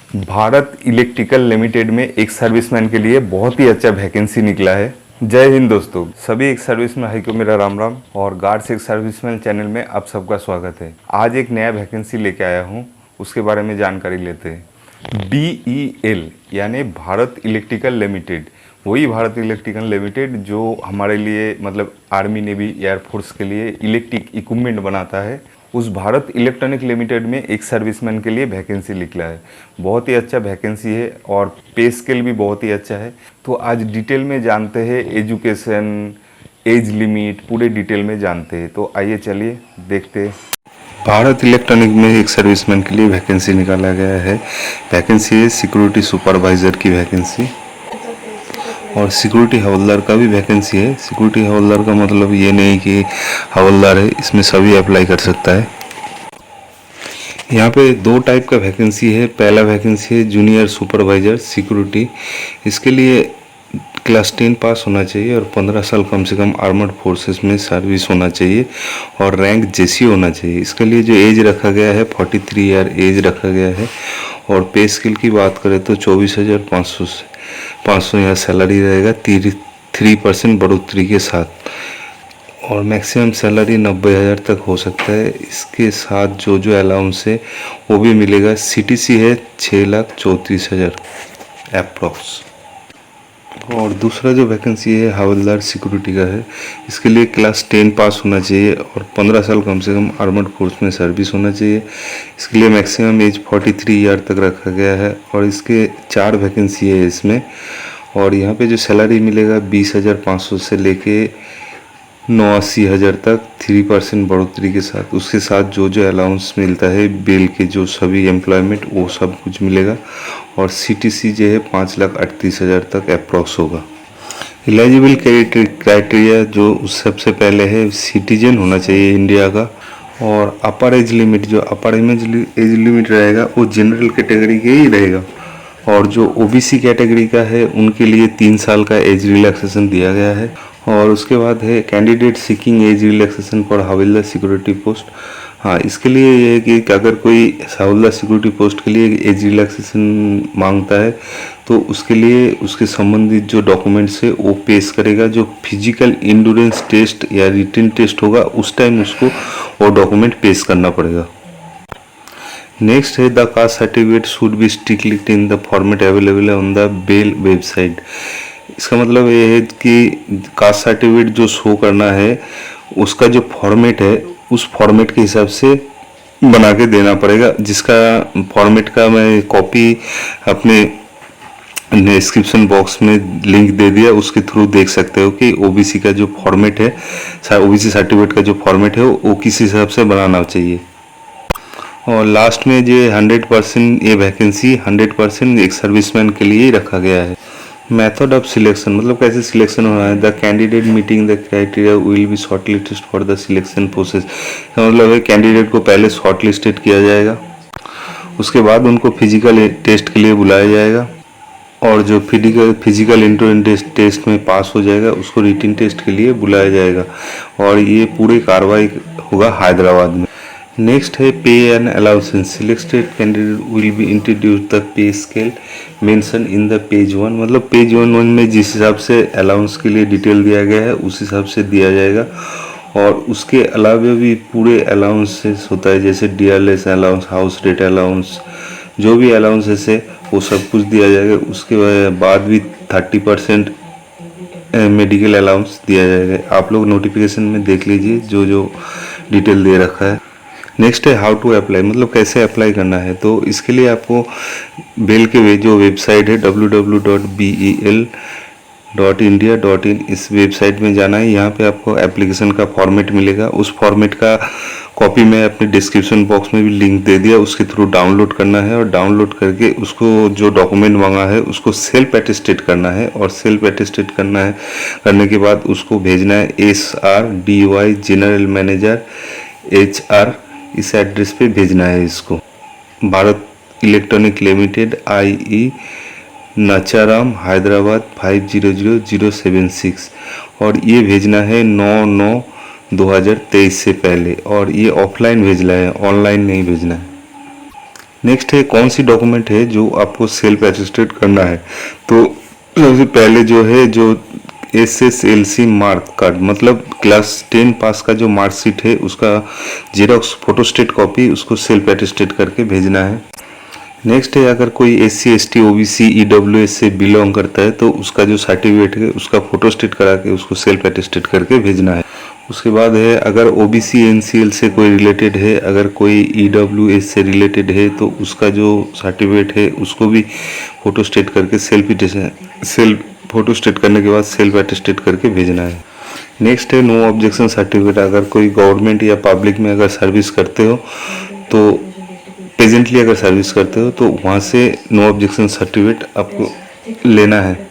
Bharat electrical limited में एक serviceman के लिए बहुत ही अच्छा वैकेंसी निकला है। जय हिंद दोस्तों, सभी एक सर्विसमैन भाई को मेरा राम राम और गार्ड्स एक सर्विसमैन चैनल में आप सबका स्वागत है। आज एक नया वैकेंसी लेके आया हूँ, उसके बारे में जानकारी लेते हैं। BEL यानी भारत इलेक्ट्रिकल लिमिटेड, वही भारत इलेक्ट्रिकल लिमिटेड जो हमारे लिए मतलब आर्मी नेवी एयरफोर्स के लिए इलेक्ट्रिक इक्विपमेंट बनाता है। उस भारत इलेक्ट्रॉनिक लिमिटेड में एक सर्विसमैन के लिए वैकेंसी निकला है। बहुत ही अच्छा वैकेंसी है और पे स्केल भी बहुत ही अच्छा है। तो आज डिटेल में जानते हैं, एजुकेशन, एज लिमिट पूरे डिटेल में जानते हैं। तो आइए चलिए देखते हैं। भारत इलेक्ट्रॉनिक में एक सर्विसमैन के लिए वैकेंसी निकाला गया है। वैकेंसी है सिक्योरिटी सुपरवाइज़र की वैकेंसी और सिक्योरिटी हवलदार का भी वैकेंसी है। सिक्योरिटी हवलदार का मतलब ये नहीं कि हवलदार है, इसमें सभी अप्लाई कर सकता है। यहाँ पे दो टाइप का वैकेंसी है। पहला वैकेंसी है जूनियर सुपरवाइज़र सिक्योरिटी। इसके लिए क्लास 10 पास होना चाहिए और 15 साल कम से कम आर्मर्ड फोर्सेस में सर्विस होना चाहिए और रैंक जेसी होना चाहिए। इसके लिए जो एज रखा गया है 43 ईयर एज रखा गया है। और पे स्केल की बात करें तो 24,500 यहाँ सैलरी रहेगा 3% बढ़ोतरी के साथ और मैक्सिमम सैलरी 90,000 तक हो सकता है। इसके साथ जो अलाउंस है वो भी मिलेगा। CTC है 6,34,000 अप्रॉक्स। और दूसरा जो वैकेंसी है हवलदार सिक्योरिटी का है। इसके लिए क्लास 10 पास होना चाहिए और 15 साल कम से कम आर्मर्ड फोर्स में सर्विस होना चाहिए। इसके लिए मैक्सिमम एज 43 ईयर तक रखा गया है और इसके 4 वैकेंसी है इसमें। और यहाँ पे जो सैलरी मिलेगा 20,500 से लेके 89,000 तक 3% बढ़ोतरी के साथ। उसके साथ जो अलाउंस मिलता है बेल के जो सभी एम्प्लॉयमेंट वो सब कुछ मिलेगा। और CTC जो है 5,38,000 तक अप्रॉक्स होगा। एलिजिबल क्राइटेरिया जो उस सबसे पहले है सिटीजन होना चाहिए इंडिया का। और अपर एज लिमिट एज लिमिट रहेगा वो जनरल कैटेगरी के ही रहेगा। और जो OBC कैटेगरी का है उनके लिए 3 साल का एज रिलैक्सेशन दिया गया है। और उसके बाद है candidate seeking age relaxation for havildar security post. हाँ, इसके लिए ये है कि अगर कोई हवलदार सिक्योरिटी पोस्ट के लिए एज रिलैक्सेशन मांगता है तो उसके लिए उसके संबंधित जो डॉक्यूमेंट्स है वो पेश करेगा। जो फिजिकल इंड्योरेंस टेस्ट या रिटन टेस्ट होगा उस टाइम उसको वो डॉक्यूमेंट पेश करना पड़ेगा। नेक्स्ट है the caste certificate should be strictly in the format available on the BEL website. इसका मतलब ये है कि कास्ट सर्टिफिकेट जो शो करना है उसका जो फॉर्मेट है उस फॉर्मेट के हिसाब से बना के देना पड़ेगा। जिसका फॉर्मेट का मैं कॉपी अपने डिस्क्रिप्शन बॉक्स में लिंक दे दिया, उसके थ्रू देख सकते हो कि OBC का जो फॉर्मेट है, OBC सर्टिफिकेट का जो फॉर्मेट है वो किस हिसाब से बनाना चाहिए। और लास्ट में जो 100% ये वैकेंसी 100% एक सर्विसमैन के लिए ही रखा गया है। मेथड ऑफ सिलेक्शन मतलब कैसे सिलेक्शन होना है। The candidate meeting the criteria will be shortlisted for the selection process. मतलब है कैंडिडेट को पहले शॉर्टलिस्टेड किया जाएगा, उसके बाद उनको फिजिकल टेस्ट के लिए बुलाया जाएगा और जो फिजिकल एंट्रेंस टेस्ट में पास हो जाएगा उसको रिटन टेस्ट के लिए बुलाया जाएगा। और ये पूरी कार्रवाई होगा हैदराबाद में। नेक्स्ट है पे and allowances. Selected candidate will be introduce the pay scale mention in the page 1। मतलब पेज 1 में जिस हिसाब से अलाउंस के लिए डिटेल दिया गया है उस हिसाब से दिया जाएगा। और उसके अलावा भी पूरे अलाउंसेस होता है, जैसे DLS allowance, house rate allowance, जो भी अलाउंसेस है वो सब कुछ दिया जाएगा। उसके बाद भी 30% मेडिकल अलाउंस दिया जाएगा। आप लोग नोटिफिकेशन में देख लीजिए जो डिटेल दे रखा है। नेक्स्ट है हाउ टू अप्लाई, मतलब कैसे अप्लाई करना है। तो इसके लिए आपको बेल के जो वेबसाइट है www.bel.india.in इस वेबसाइट में जाना है। यहाँ पे आपको एप्लीकेशन का फॉर्मेट मिलेगा। उस फॉर्मेट का कॉपी मैं अपने डिस्क्रिप्शन बॉक्स में भी लिंक दे दिया, उसके थ्रू डाउनलोड करना है। और डाउनलोड करके उसको जो डॉक्यूमेंट मांगा है उसको सेल्फ अटेस्टेड करना है। और सेल्फ अटेस्टेड करने के बाद उसको भेजना है SRDY जनरल मैनेजर HR इस एड्रेस पे भेजना है। इसको Bharat electronic limited IE Nacharam Hyderabad 500076 और ये भेजना है 9/9/2023 से पहले। और ये ऑफलाइन भेजना है, ऑनलाइन नहीं भेजना है। नेक्स्ट है कौन सी डॉक्यूमेंट है जो आपको सेल्फ अटेस्टेड करना है। तो सबसे पहले जो है जो SSLC मार्क कार्ड मतलब क्लास 10 पास का जो मार्कशीट है उसका जेरॉक्स फोटोस्टेट कॉपी उसको सेल्फ अटेस्टेड करके भेजना है। नेक्स्ट है अगर कोई SC ST OBC EWS से बिलोंग करता है तो उसका जो सर्टिफिकेट है उसका फोटोस्टेट करा के उसको सेल्फ अटेस्टेड करके भेजना है। उसके बाद है अगर OBC NCL से कोई रिलेटेड है, अगर कोई EWS से रिलेटेड है तो उसका जो सर्टिफिकेट है उसको भी फोटोस्टेट करके सेल्फ फोटोस्टेट करने के बाद सेल्फ अटेस्टेड करके भेजना है। नेक्स्ट है नो ऑब्जेक्शन सर्टिफिकेट। अगर कोई गवर्नमेंट या पब्लिक में अगर सर्विस करते हो तो प्रेजेंटली अगर सर्विस करते हो तो वहाँ से नो ऑब्जेक्शन सर्टिफिकेट आपको लेना है।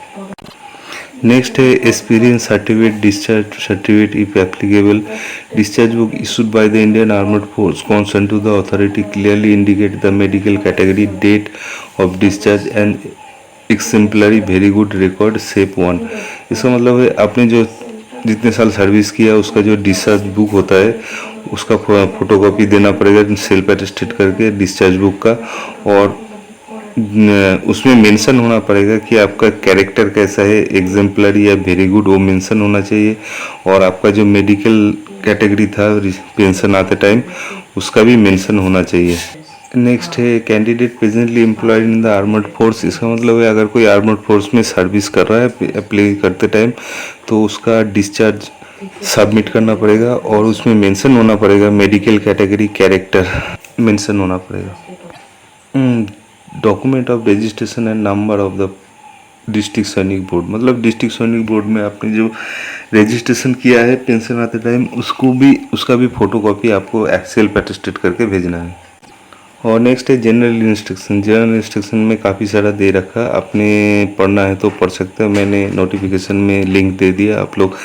नेक्स्ट है experience certificate, discharge certificate if applicable, discharge book issued by the Indian armed force concern to the authority clearly indicate the medical category, date of discharge and exemplary very good record sep 1। इसका मतलब है आपने जो जितने साल service किया उसका जो डिस्चार्ज बुक होता है उसका फोटोकॉपी देना पड़ेगा सेल्फ अटेस्टेड करके डिस्चार्ज बुक का, और उसमें मेंशन होना पड़ेगा कि आपका कैरेक्टर कैसा है, एग्जाम्पलरी या वेरी गुड वो मेंशन होना चाहिए, और आपका जो मेडिकल कैटेगरी था पेंशन आते टाइम उसका भी मेंशन होना चाहिए। नेक्स्ट है candidate presently employed in the armoured force. इसका मतलब है अगर कोई आर्मर्ड फोर्स में सर्विस कर रहा है अप्लाई करते टाइम तो उसका डिस्चार्ज सबमिट करना पड़ेगा और उसमें मेंशन होना पड़ेगा मेडिकल कैटेगरी, कैरेक्टर मेंशन होना पड़ेगा। Document of registration and number of the district सैनिक बोर्ड, मतलब डिस्ट्रिक्ट सैनिक बोर्ड में आपने जो रजिस्ट्रेशन किया है पेंशन आते टाइम उसका भी फोटोकॉपी आपको सेल्फ अटेस्टेड करके भेजना है। और नेक्स्ट है जनरल इंस्ट्रक्शन। जनरल इंस्ट्रक्शन में काफ़ी सारा दे रखा, आपने पढ़ना है तो पढ़ सकते हो, मैंने नोटिफिकेशन में लिंक दे दिया, आप लोग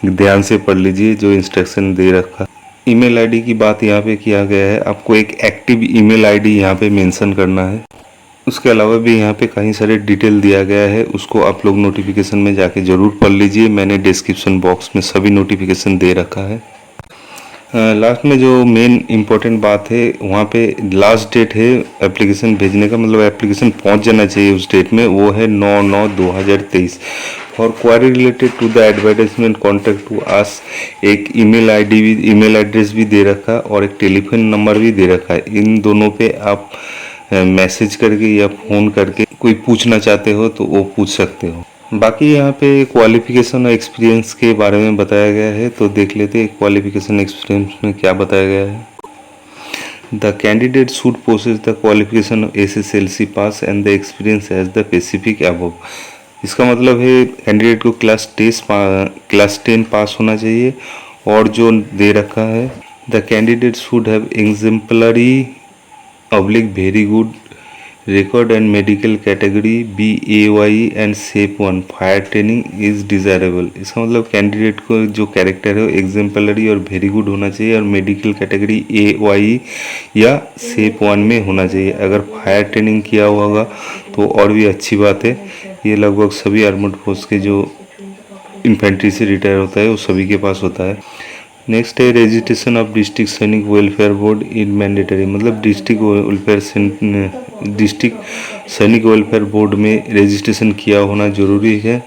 ध्यान से पढ़ लीजिए जो इंस्ट्रक्शन दे रखा। ईमेल आईडी की बात यहाँ पे किया गया है, आपको एक एक्टिव ईमेल आईडी यहाँ पे मेंशन करना है। उसके अलावा भी यहाँ पे कई सारे डिटेल दिया गया है, उसको आप लोग नोटिफिकेशन में जाके ज़रूर पढ़ लीजिए, मैंने डिस्क्रिप्शन बॉक्स में सभी नोटिफिकेशन दे रखा है। लास्ट में जो मेन इम्पोर्टेंट बात है वहाँ पे लास्ट डेट है एप्लीकेशन भेजने का, मतलब एप्लीकेशन पहुँच जाना चाहिए उस डेट में, वो है 9/9/2023। For query related to the advertisement contact to us, एक ईमेल एड्रेस भी दे रखा और एक टेलीफोन नंबर भी दे रखा है। इन दोनों पे आप मैसेज करके या फ़ोन करके कोई पूछना चाहते हो तो वो पूछ सकते हो। बाकी यहाँ पे क्वालिफिकेशन और एक्सपीरियंस के बारे में बताया गया है, तो देख लेते हैं क्वालिफिकेशन एक्सपीरियंस में क्या बताया गया है। The candidate should possess the qualification of SSLC pass and the experience as the specific above. इसका मतलब है कैंडिडेट को क्लास 10 पास होना चाहिए, और जो दे रखा है the candidate should have exemplary very good record and medical category BAYE and shape 1 fire training is desirable. इसका मतलब कैंडिडेट को जो कैरेक्टर है वो एग्जाम्पलरी और वेरी गुड होना चाहिए और मेडिकल कैटेगरी AYE या सेप 1 में होना चाहिए। अगर फायर ट्रेनिंग किया हुआ होगा तो और भी अच्छी बात है, ये लगभग सभी आर्मड फोर्स के जो इन्फेंट्री से रिटायर होता है वो सभी के पास होता है। नेक्स्ट है रजिस्ट्रेशन ऑफ डिस्ट्रिक्ट सैनिक वेलफेयर बोर्ड इन मैंडेटरी, मतलब डिस्ट्रिक्ट सैनिक वेलफेयर बोर्ड में रजिस्ट्रेशन किया होना जरूरी है।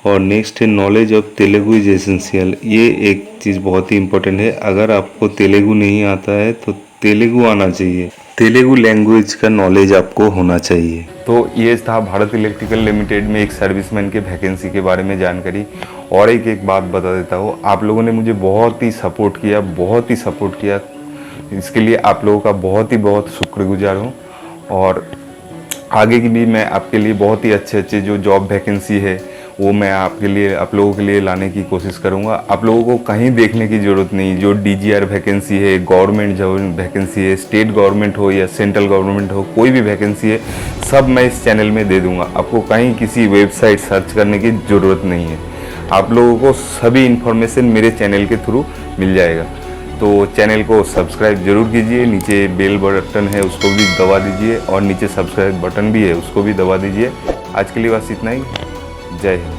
और नेक्स्ट है knowledge of Telugu is essential, ये एक चीज़ बहुत ही इंपॉर्टेंट है, अगर आपको तेलुगु नहीं आता है तो तेलुगु आना चाहिए, तेलुगु लैंग्वेज का नॉलेज आपको होना चाहिए। तो ये था भारत इलेक्ट्रिकल लिमिटेड में एक सर्विसमैन के वैकेंसी के बारे में जानकारी। और एक बात बता देता हूँ, आप लोगों ने मुझे बहुत ही सपोर्ट किया, इसके लिए आप लोगों का बहुत शुक्रगुजार हूँ। और आगे की भी मैं आपके लिए बहुत ही अच्छे जो जॉब वैकेंसी है वो मैं आप लोगों के लिए लाने की कोशिश करूँगा। आप लोगों को कहीं देखने की ज़रूरत नहीं, जो DGR वैकेंसी है, गवर्नमेंट जॉब वैकेंसी है, स्टेट गवर्नमेंट हो या सेंट्रल गवर्नमेंट हो, कोई भी वैकेंसी है सब मैं इस चैनल में दे दूँगा। आपको कहीं किसी वेबसाइट सर्च करने की ज़रूरत नहीं है, आप लोगों को सभी इन्फॉर्मेशन मेरे चैनल के थ्रू मिल जाएगा। तो चैनल को सब्सक्राइब जरूर कीजिए, नीचे बेल बटन है उसको भी दबा दीजिए और नीचे सब्सक्राइब बटन भी है उसको भी दबा दीजिए। आज के लिए बस इतना ही, जय हिंद।